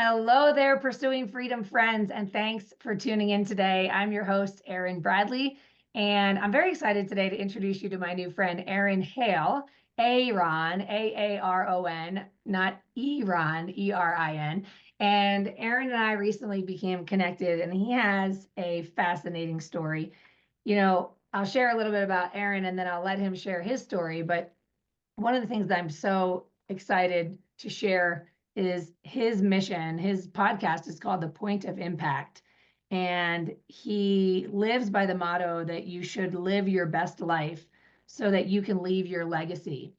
Hello there, Pursuing Freedom friends, and thanks for tuning in today. I'm your host, Erin Bradley, and I'm very excited today to introduce you to my new friend, Aaron Hale, Aaron, Aaron, not Eron, Erin. And Aaron and I recently became connected, and he has a fascinating story. I'll share a little bit about Aaron and then I'll let him share his story. But one of the things that I'm so excited to share is his mission. His podcast is called The Point of Impact. And he lives by the motto that you should live your best life so that you can leave your legacy.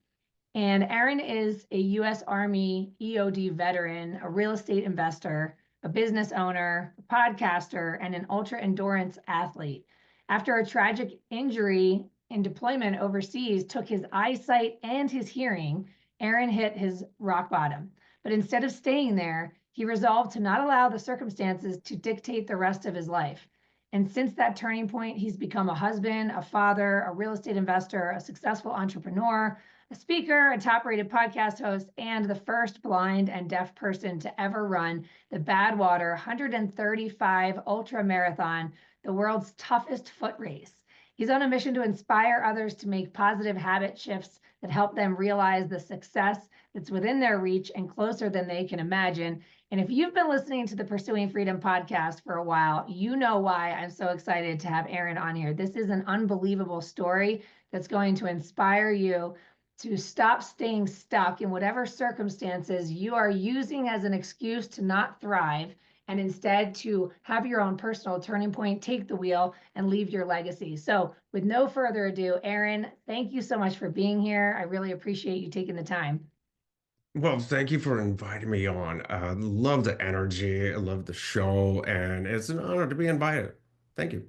And Aaron is a US Army EOD veteran, a real estate investor, a business owner, a podcaster, and an ultra endurance athlete. After a tragic injury in deployment overseas took his eyesight and his hearing, Aaron hit his rock bottom. But instead of staying there, he resolved to not allow the circumstances to dictate the rest of his life. And since that turning point, he's become a husband, a father, a real estate investor, a successful entrepreneur, a speaker, a top-rated podcast host, and the first blind and deaf person to ever run the Badwater 135 ultra marathon, the world's toughest foot race. He's on a mission to inspire others to make positive habit shifts that help them realize the success that's within their reach and closer than they can imagine. And if you've been listening to the Pursuing Freedom podcast for a while, you know why I'm so excited to have Aaron on here. This is an unbelievable story that's going to inspire you to stop staying stuck in whatever circumstances you are using as an excuse to not thrive, and instead to have your own personal turning point, take the wheel, and leave your legacy. So with no further ado, Aaron, thank you so much for being here. I really appreciate you taking the time. Well, thank you for inviting me on. Love the energy, I love the show, and it's an honor to be invited. Thank you.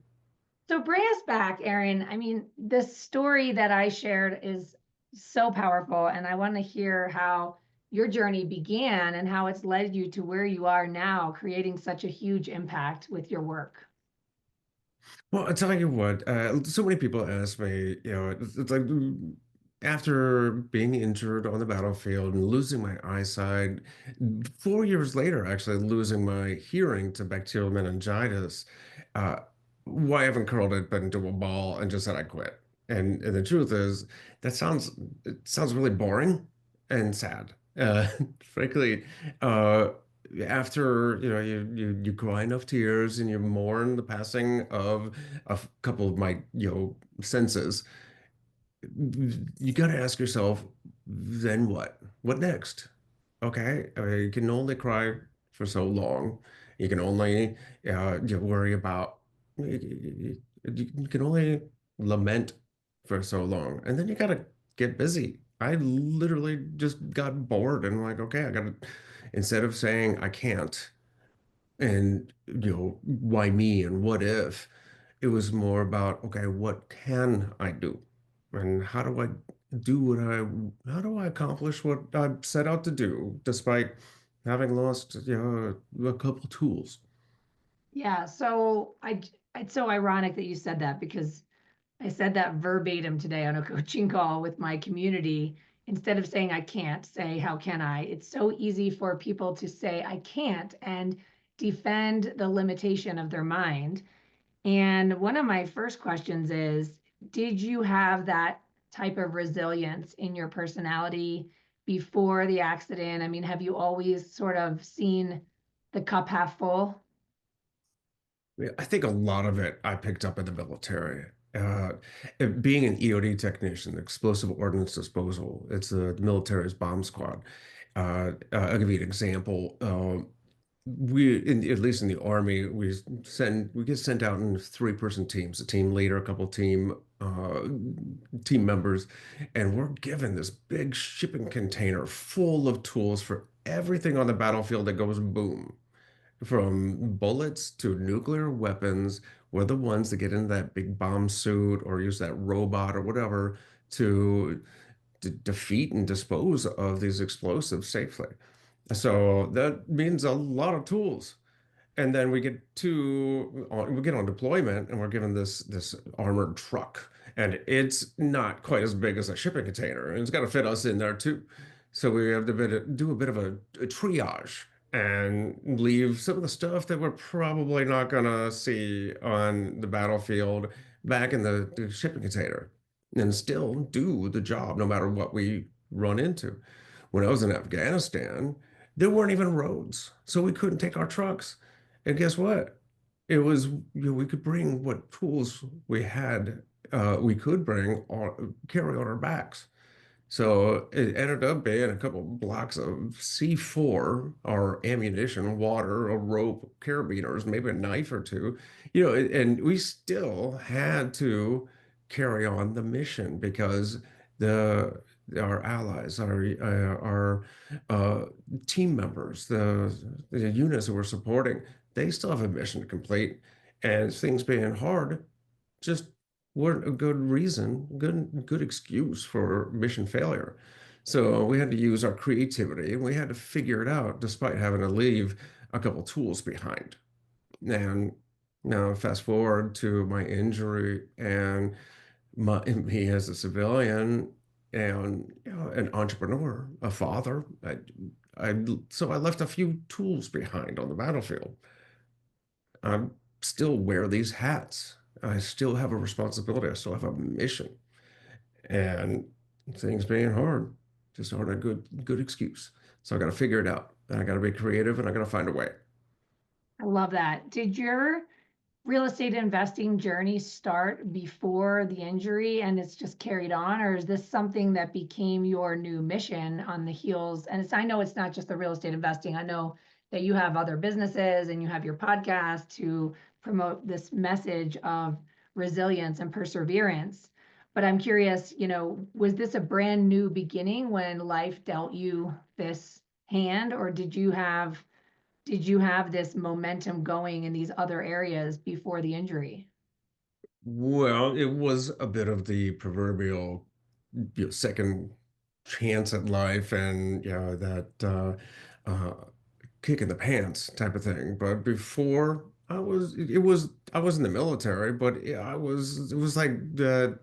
So bring us back, Aaron. I mean, the story that I shared is so powerful, and I want to hear how your journey began and how it's led you to where you are now, creating such a huge impact with your work. Well, I tell you what, so many people ask me, it's like after being injured on the battlefield and losing my eyesight, 4 years later, actually losing my hearing to bacterial meningitis, uh, why I haven't curled it but into a ball and just said I quit. And the truth is, it sounds really boring and sad. Frankly, uh, after you cry enough tears and you mourn the passing of a couple of my senses, you got to ask yourself, then what? What next? Okay, you can only cry for so long. You can only worry about. You can only lament for so long, and then you got to get busy. I literally just got bored and like, okay, I got to, instead of saying I can't and why me and what if, it was more about, okay, what can I do? And how do I accomplish what I set out to do despite having lost, a couple tools? Yeah, so it's so ironic that you said that because I said that verbatim today on a coaching call with my community. Instead of saying I can't, say how can I? It's so easy for people to say I can't and defend the limitation of their mind. And one of my first questions is, did you have that type of resilience in your personality before the accident? I mean, have you always sort of seen the cup half full? Yeah, I think a lot of it I picked up in the military. Being an EOD technician, explosive ordnance disposal, it's the military's bomb squad. I'll give you an example. At least in the Army, we get sent out in three-person teams, a team leader, a couple team members, and we're given this big shipping container full of tools for everything on the battlefield that goes boom. From bullets to nuclear weapons, we're the ones that get in that big bomb suit or use that robot or whatever to defeat and dispose of these explosives safely. So that means a lot of tools. And then we get on deployment and we're given this armored truck. And it's not quite as big as a shipping container. And it's got to fit us in there too. So we have to do a bit of a triage. and leave some of the stuff that we're probably not gonna see on the battlefield back in the shipping container and still do the job no matter what we run into. When I was in Afghanistan, there weren't even roads, so we couldn't take our trucks. And guess what? It was, we could bring what tools we had, we could bring on, carry on our backs. So it ended up being a couple blocks of C4 or ammunition, water, a rope, carabiners, maybe a knife or two, and we still had to carry on the mission because the our allies, our uh, team members, the units that we're supporting, they still have a mission to complete, and things being hard just weren't a good reason, good excuse for mission failure. So we had to use our creativity and we had to figure it out despite having to leave a couple tools behind. And now fast forward to my injury and me as a civilian and an entrepreneur, a father. So I left a few tools behind on the battlefield. I still wear these hats. I still have a responsibility. I still have a mission. And things being hard just aren't a good excuse. So I got to figure it out. And I got to be creative and I got to find a way. I love that. Did your real estate investing journey start before the injury and it's just carried on, or is this something that became your new mission on the heels? And I know it's not just the real estate investing. I know that you have other businesses and you have your podcast to promote this message of resilience and perseverance. But I'm curious, was this a brand new beginning when life dealt you this hand, or did you have this momentum going in these other areas before the injury? Well, it was a bit of the proverbial second chance at life and that uh, kick in the pants type of thing. But before I was in the military, but it was like the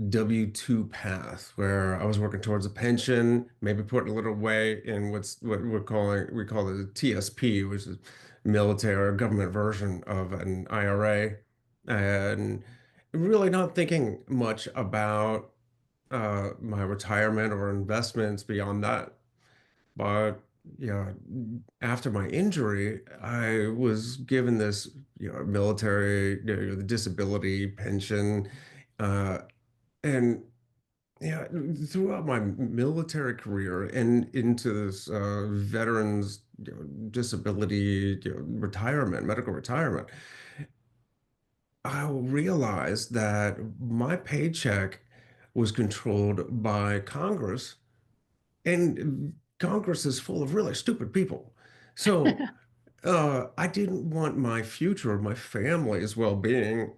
W-2 path where I was working towards a pension, maybe putting a little away in what we call it a TSP, which is military or government version of an IRA, and really not thinking much about my retirement or investments beyond that. But yeah, after my injury, I was given this, military, the disability pension, uh, and yeah, throughout my military career and into this veterans disability retirement, medical retirement, I realized that my paycheck was controlled by Congress, and Congress is full of really stupid people. So I didn't want my future, my family's well-being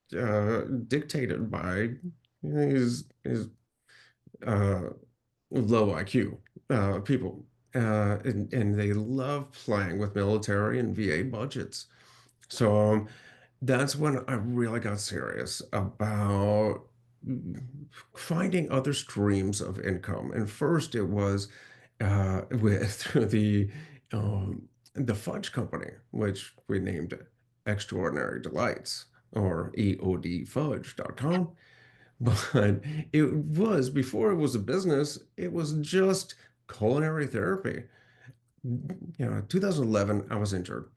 dictated by his uh, low IQ people. And they love playing with military and VA budgets. So that's when I really got serious about finding other streams of income. And first it was through the fudge company, which we named Extraordinary Delights or EODfudge.com. But it was, before it was a business, it was just culinary therapy. 2011, I was injured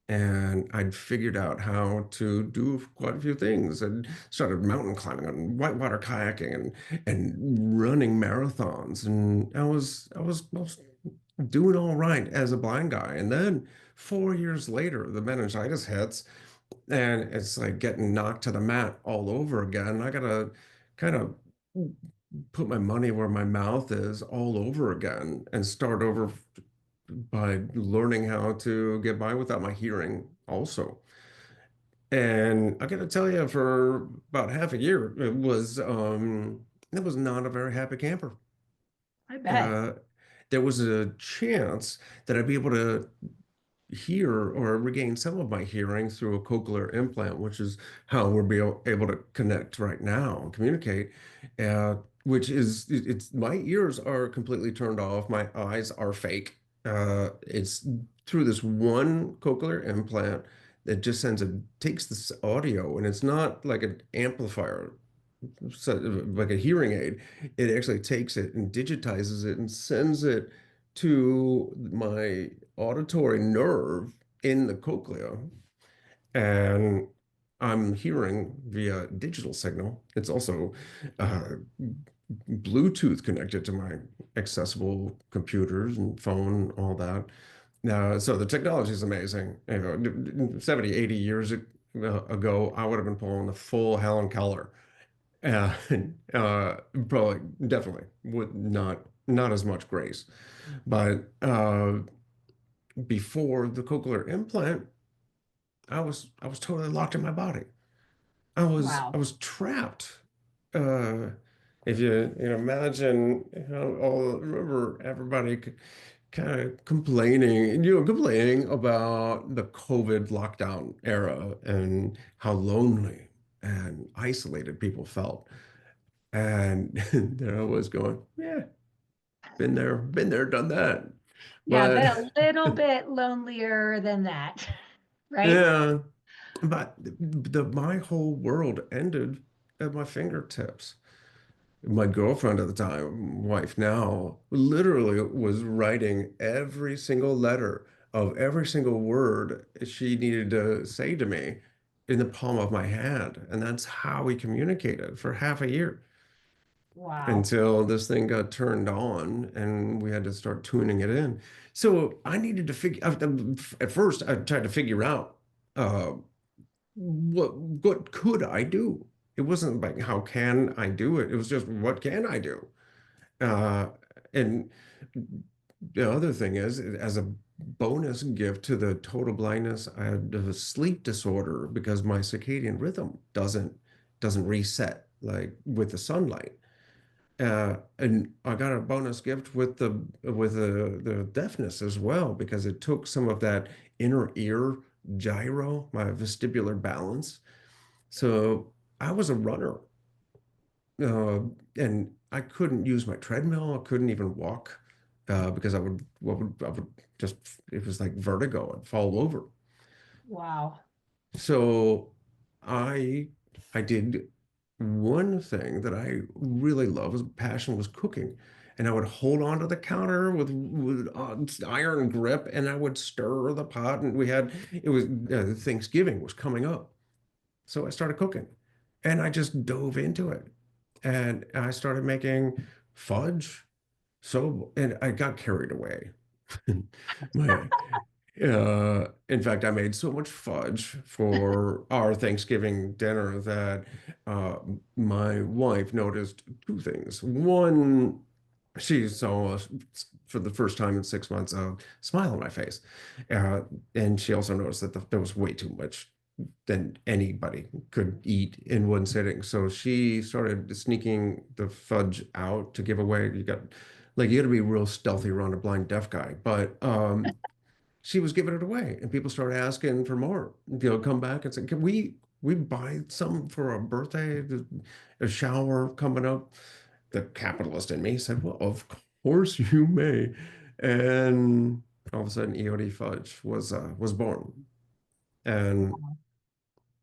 and I'd figured out how to do quite a few things and started mountain climbing and whitewater kayaking and running marathons. And I was doing all right as a blind guy. And then 4 years later, the meningitis hits and it's like getting knocked to the mat all over again. I gotta kind of put my money where my mouth is all over again and start over by learning how to get by without my hearing also. And I gotta tell you, for about half a year, it was not a very happy camper. I bet. Uh, there was a chance that I'd be able to hear or regain some of my hearing through a cochlear implant, which is how we're able to connect right now and communicate. Which is it's my ears are completely turned off, my eyes are fake. It's through this one cochlear implant that just takes this audio, and it's not like an amplifier, so, like a hearing aid. It actually takes it and digitizes it and sends it to my auditory nerve in the cochlea, and I'm hearing via digital signal. It's also uh, Bluetooth connected to my accessible computers and phone, all that. So the technology is amazing. 70, 80 years ago, I would have been pulling the full Helen Keller. Uh, uh, Probably, definitely, would not as much grace. But before the cochlear implant, I was totally locked in my body. I Wow. was trapped. Uh, if you imagine how all remember everybody kind of complaining about the COVID lockdown era and how lonely and isolated people felt. And there I was going, yeah, been there, done that. Yeah, But been a little bit lonelier than that, right? yeah, but my whole world ended at my fingertips. My girlfriend at the time, wife now, literally was writing every single letter of every single word she needed to say to me in the palm of my hand. And that's how we communicated for half a year Wow. until this thing got turned on and we had to start tuning it in. So I needed to at first I tried to figure out uh, what could I do? It wasn't like how can I do it? It was just what can I do? Uh, and the other thing is, as a bonus gift to the total blindness, I had a sleep disorder because my circadian rhythm doesn't reset like with the sunlight. And I got a bonus gift with the deafness as well because it took some of that inner ear gyro, my vestibular balance. So I was a runner, uh, and I couldn't use my treadmill. I couldn't even walk because I would just it was like vertigo. I'd fall over. Wow. So I I did one thing that I really love was passion was cooking. And I would hold on to the counter with iron grip and I would stir the pot. And it was Thanksgiving was coming up. So I started cooking and I just dove into it. And I started making fudge. And I got carried away. My In fact, I made so much fudge for our Thanksgiving dinner that uh, my wife noticed two things. One, she saw for the first time in 6 months a smile on my face. Uh, and she also noticed that there was way too much than anybody could eat in one sitting. So she started sneaking the fudge out to give away. You got to be real stealthy around a blind deaf guy. But she was giving it away, and people started asking for more. Come back and say, "Can we buy some for a birthday, a shower coming up?" The capitalist in me said, "Well, of course you may." And all of a sudden, EOD Fudge was born, and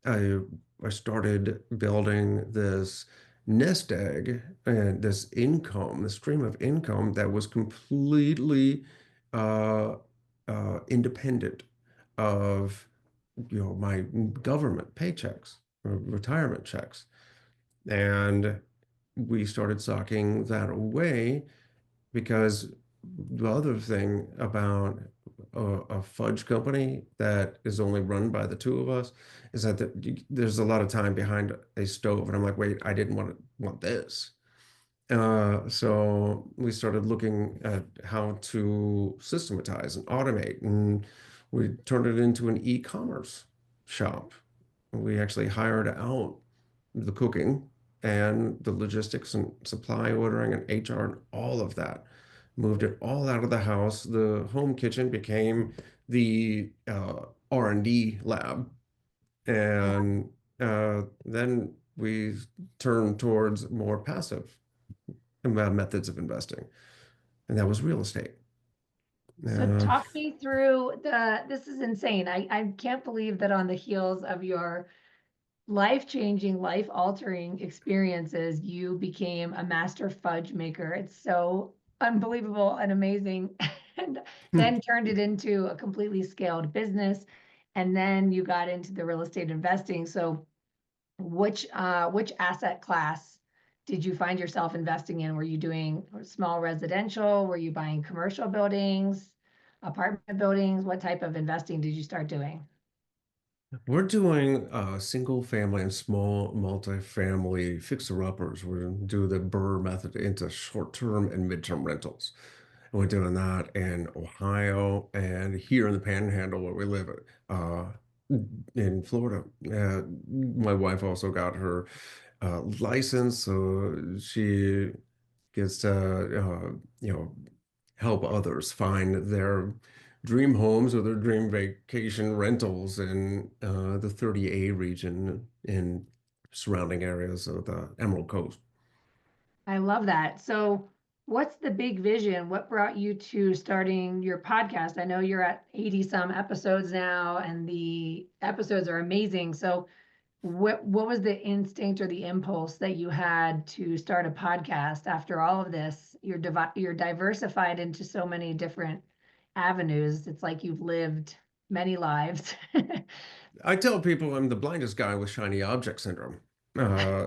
I I started building this nest egg and this stream of income that was completely uh, independent of my government paychecks or retirement checks. And we started socking that away because the other thing about a fudge company that is only run by the two of us is that there's a lot of time behind a stove, and I'm like, wait, I didn't want this. So we started looking at how to systematize and automate, and we turned it into an e-commerce shop. We actually hired out the cooking and the logistics and supply ordering and HR and all of that. Moved it all out of the house. The home kitchen became the R&D lab. And then we turned towards more passive methods of investing, and that was real estate. So Uh, talk me through this is insane. I can't believe that on the heels of your life-changing, life-altering experiences, you became a master fudge maker. It's so unbelievable and amazing. And then turned it into a completely scaled business. And then you got into the real estate investing. So which asset class did you find yourself investing in? Were you doing small residential? Were you buying commercial buildings, apartment buildings? What type of investing did you start doing? we're doing single family and small multifamily fixer-uppers. We're going to do the Burr method into short-term and mid-term rentals. And we're doing that in Ohio and here in the Panhandle where we live in Florida. My wife also got her license, so she gets to help others find their dream homes or their dream vacation rentals in the 30A region in surrounding areas of the Emerald Coast. I love that. So, what's the big vision? What brought you to starting your podcast? I know you're at 80 some episodes now, and the episodes are amazing. So, what was the instinct or the impulse that you had to start a podcast after all of this? You're diversified into so many different avenues. It's like you've lived many lives. I tell people I'm the blindest guy with shiny object syndrome. Uh,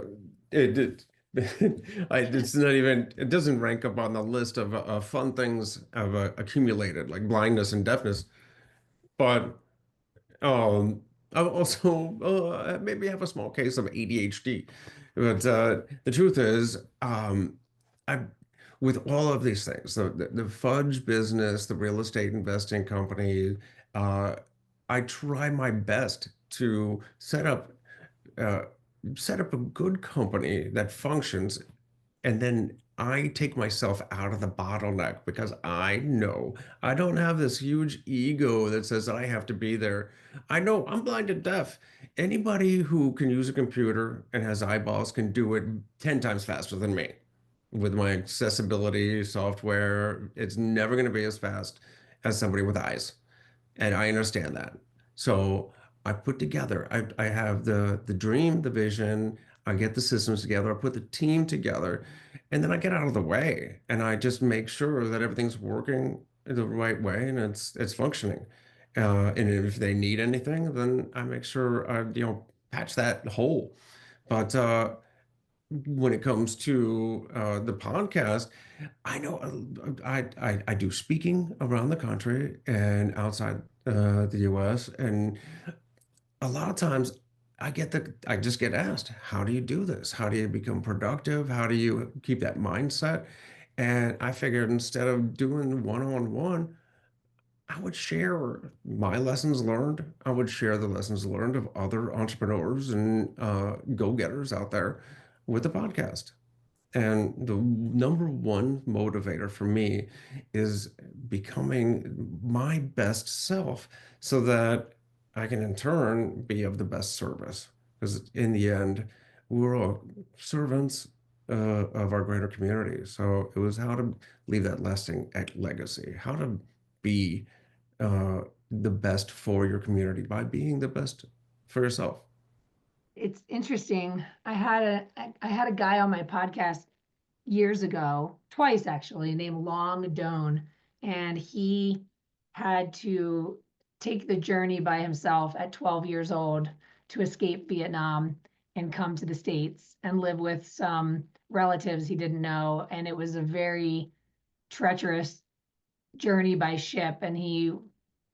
it, it's not even, it doesn't rank up on the list of fun things I've accumulated, like blindness and deafness. But I also maybe have a small case of ADHD. But the truth is, I, with all of these things, the fudge business, the real estate investing company, uh, I try my best to uh, set up a good company that functions, and then I take myself out of the bottleneck because I know I don't have this huge ego that says I have to be there. I know I'm blind and deaf. Anybody who can use a computer and has eyeballs can do it 10 times faster than me. With my accessibility software, it's never going to be as fast as somebody with eyes. And I understand that. So I put together, I have the dream, the vision, I get the systems together, I put the team together, and then I get out of the way and I just make sure that everything's working the right way and it's functioning. And if they need anything, then I make sure I, patch that hole. But when it comes to the podcast, I know I do speaking around the country and outside the US, and a lot of times I just get asked, how do you do this? How do you become productive? How do you keep that mindset? And I figured instead of doing one-on-one, I would share my lessons learned. I would share the lessons learned of other entrepreneurs and go-getters out there with the podcast. And the number one motivator for me is becoming my best self so that I can in turn be of the best service. Because in the end, we're all servants of our greater community. So it was how to leave that lasting legacy, how to be uh, the best for your community by being the best for yourself. It's interesting. I had a guy on my podcast years ago, twice actually, named Long Doan, and he had to take the journey by himself at 12 years old to escape Vietnam and come to the States and live with some relatives he didn't know. And it was a very treacherous journey by ship, and he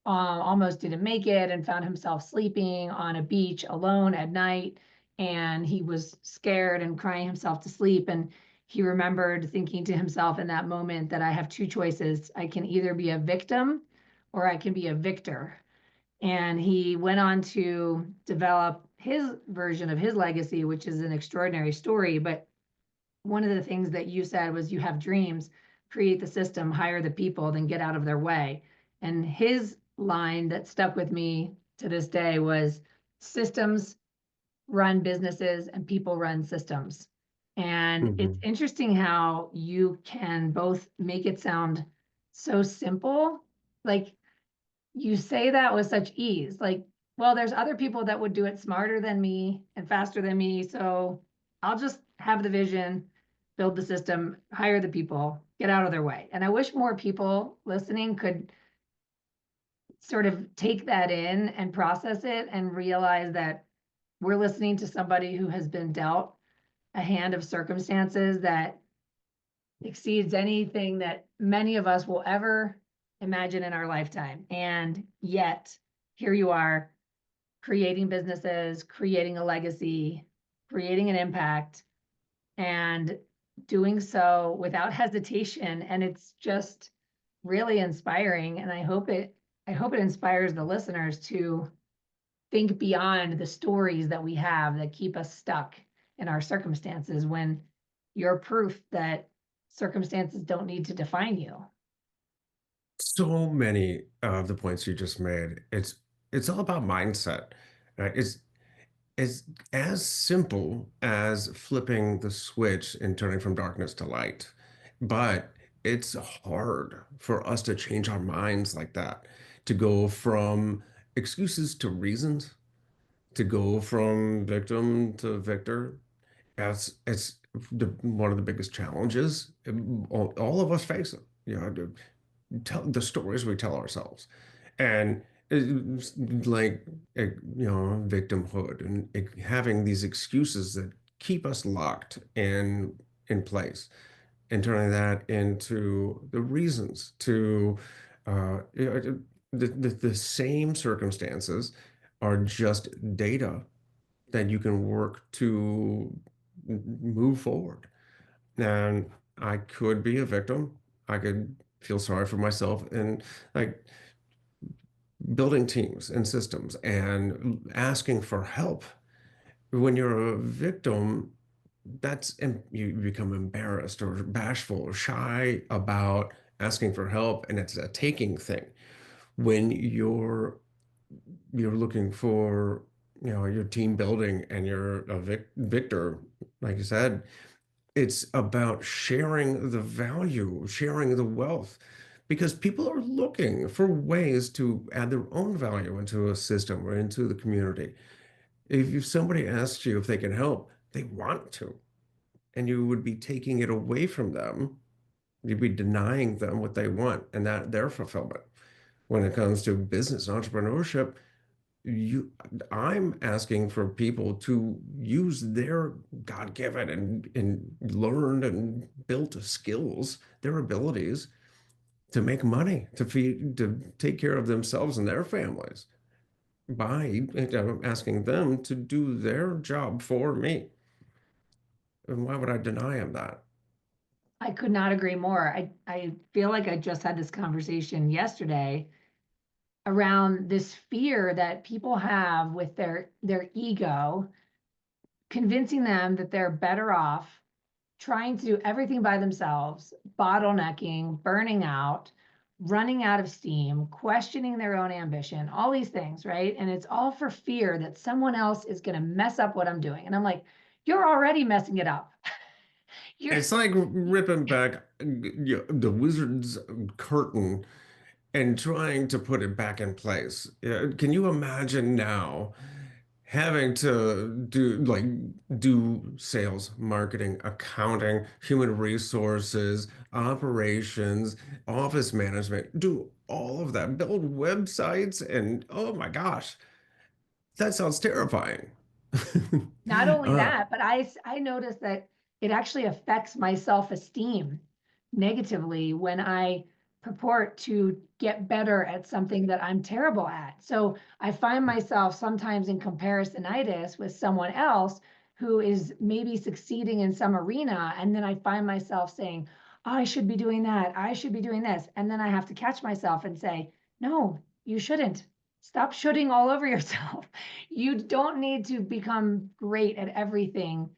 almost didn't make it and found himself sleeping on a beach alone at night. And he was scared and crying himself to sleep. And he remembered thinking to himself in that moment that I have two choices. I can either be a victim or I can be a victor. And he went on to develop his version of his legacy, which is an extraordinary story. But one of the things that you said was you have dreams, create the system, hire the people, then get out of their way. And his line that stuck with me to this day was systems run businesses and people run systems. And it's Mhm. interesting how you can both make it sound so simple Like, you say that with such ease. Like, well, there's other people that would do it smarter than me and faster than me. So I'll just have the vision, build the system, hire the people, get out of their way. And I wish more people listening could sort of take that in and process it and realize that we're listening to somebody who has been dealt a hand of circumstances that exceeds anything that many of us will ever imagine in our lifetime. And yet, here you are creating businesses, creating a legacy, creating an impact, and doing so without hesitation. And it's just really inspiring. And I hope it inspires the listeners to think beyond the stories that we have that keep us stuck in our circumstances when you're proof that circumstances don't need to define you. So many of the points you just made, it's all about mindset, right? It's as simple as flipping the switch and turning from darkness to light. But it's hard for us to change our minds like that, to go from excuses to reasons, to go from victim to victor. It's one of the biggest challenges all of us face it. Tell the stories we tell ourselves, and it's like victimhood and having these excuses that keep us locked in place, and turning that into the reasons to the same circumstances are just data that you can work to move forward. And I could be a victim. I could feel sorry for myself and like building teams and systems and asking for help. When you're a victim, you become embarrassed or bashful or shy about asking for help, and it's a taking thing. When you're looking for, your team building and you're a victor, like you said, it's about sharing the value, sharing the wealth, because people are looking for ways to add their own value into a system or into the community. If somebody asks you if they can help, they want to, and you would be taking it away from them. You'd be denying them what they want and that their fulfillment. When it comes to business entrepreneurship, you I'm asking for people to use their God-given and learned and built skills, their abilities to make money, to feed, to take care of themselves and their families by asking them to do their job for me. And why would I deny them that? I could not agree more. I feel like I just had this conversation yesterday around this fear that people have with their ego, convincing them that they're better off trying to do everything by themselves, bottlenecking, burning out, running out of steam, questioning their own ambition, all these things, right? And it's all for fear that someone else is going to mess up what I'm doing. And I'm like, you're already messing it up. You're It's like ripping back the wizard's curtain and trying to put it back in place. Yeah, can you imagine now having to do sales, marketing, accounting, human resources, operations, office management, do all of that, build websites, and oh my gosh, that sounds terrifying. not only Uh, that, but I noticed that it actually affects my self-esteem negatively when I purport to get better at something that I'm terrible at. So I find myself sometimes in comparisonitis with someone else who is maybe succeeding in some arena. And then I find myself saying, I should be doing that. I should be doing this. And then I have to catch myself and say, no, you shouldn't. Stop shooting all over yourself. You don't need to become great at everything.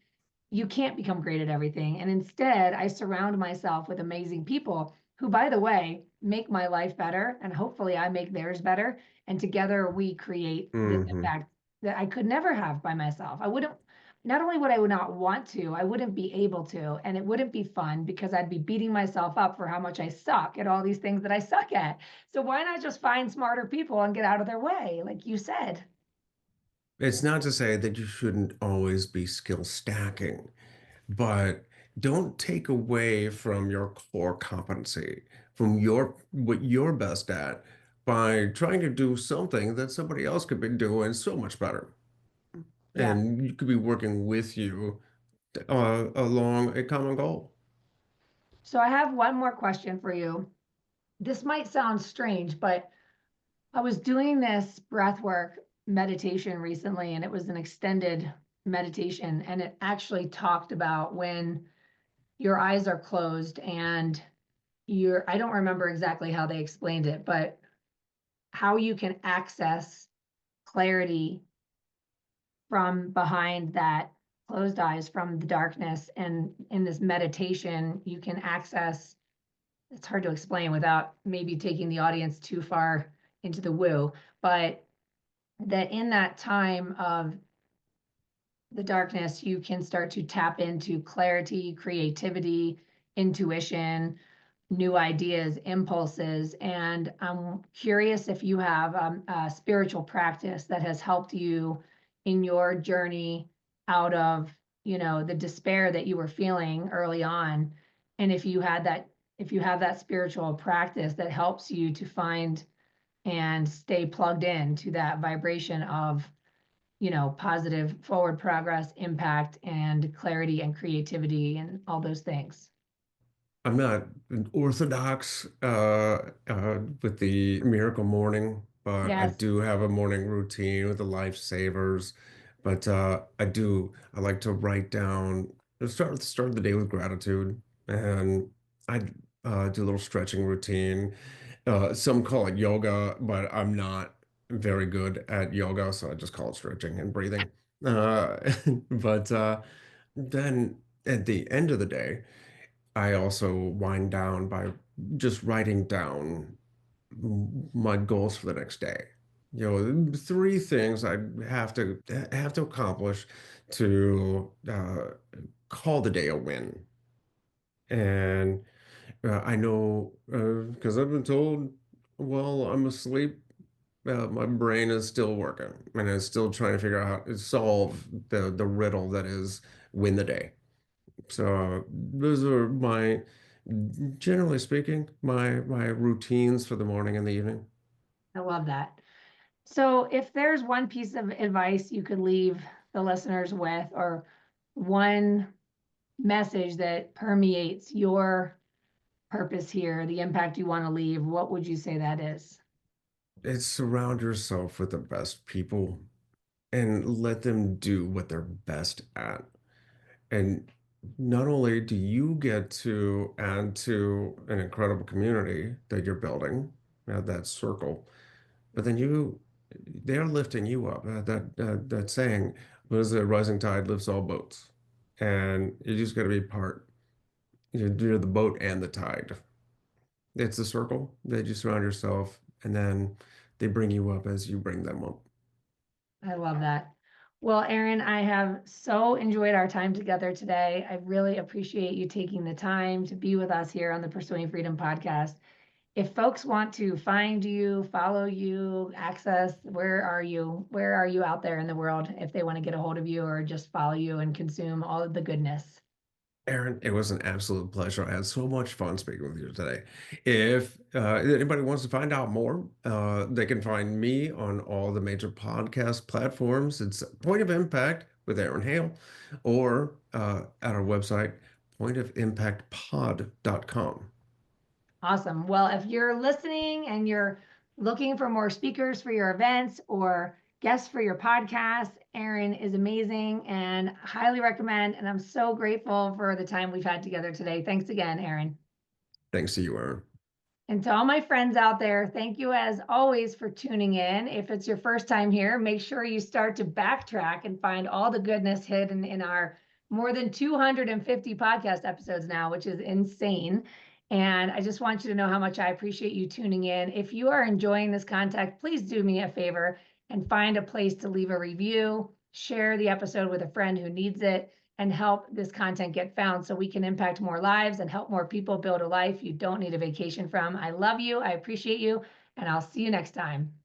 You can't become great at everything. And instead, I surround myself with amazing people who, by the way, make my life better. And hopefully I make theirs better. And together we create this mhm. impact that I could never have by myself. not only would I not want to, I wouldn't be able to, and it wouldn't be fun because I'd be beating myself up for how much I suck at all these things that I suck at. So why not just find smarter people and get out of their way, like you said? It's not to say that you shouldn't always be skill stacking, but don't take away from your core competency, from what you're best at by trying to do something that somebody else could be doing so much better. Yeah. And you could be working with you along a common goal. So I have one more question for you. This might sound strange, but I was doing this breath work meditation recently, and it was an extended meditation, and it actually talked about when your eyes are closed and I don't remember exactly how they explained it, but how you can access clarity from behind that closed eyes from the darkness. And in this meditation, you can access, it's hard to explain without maybe taking the audience too far into the woo, but that in that time of the darkness, you can start to tap into clarity, creativity, intuition, new ideas, impulses. And I'm curious if you have a spiritual practice that has helped you in your journey out of, the despair that you were feeling early on. And if you have that spiritual practice that helps you to find and stay plugged in to that vibration of, positive forward progress, impact, and clarity and creativity and all those things. I'm not an orthodox with the miracle morning, but I Yes. do have a morning routine with the lifesavers. But I like to write down, start the day with gratitude, and I do a little stretching routine. Some call it yoga, but I'm not very good at yoga, so I just call it stretching and breathing. Uh, but then at the end of the day, I also wind down by just writing down my goals for the next day. Three things I have to accomplish to call the day a win. And I know because I've been told while I'm asleep, my brain is still working and it's still trying to figure out how to solve the riddle that is win the day. So those are generally speaking, my routines for the morning and the evening. I love that. So, if there's one piece of advice you could leave the listeners with, or one message that permeates your purpose here, the impact you want to leave, what would you say that is? It's surround yourself with the best people and let them do what they're best at. And not only do you get to add to an incredible community that you're building, that circle, but then they're lifting you up. That saying, what is it? Rising tide lifts all boats, and you just got to be part. You're the boat and the tide. It's a circle that you surround yourself, and then they bring you up as you bring them up. I love that. Well, Erin, I have so enjoyed our time together today. I really appreciate you taking the time to be with us here on the Pursuing Freedom podcast. If folks want to find you, follow you, access, where are you? Where are you out there in the world if they want to get a hold of you or just follow you and consume all of the goodness? Aaron, it was an absolute pleasure. I had so much fun speaking with you today. If anybody wants to find out more, they can find me on all the major podcast platforms. It's Point of Impact with Aaron Hale, or at our website, pointofimpactpod.com. Awesome. Well, if you're listening and you're looking for more speakers for your events or guests for your podcast, Erin is amazing and highly recommend. And I'm so grateful for the time we've had together today. Thanks again, Erin. Thanks to you, Aaron. And to all my friends out there, thank you as always for tuning in. If it's your first time here, make sure you start to backtrack and find all the goodness hidden in our more than 250 podcast episodes now, which is insane. And I just want you to know how much I appreciate you tuning in. If you are enjoying this content, please do me a favor and find a place to leave a review, share the episode with a friend who needs it, and help this content get found so we can impact more lives and help more people build a life you don't need a vacation from. I love you. I appreciate you. And I'll see you next time.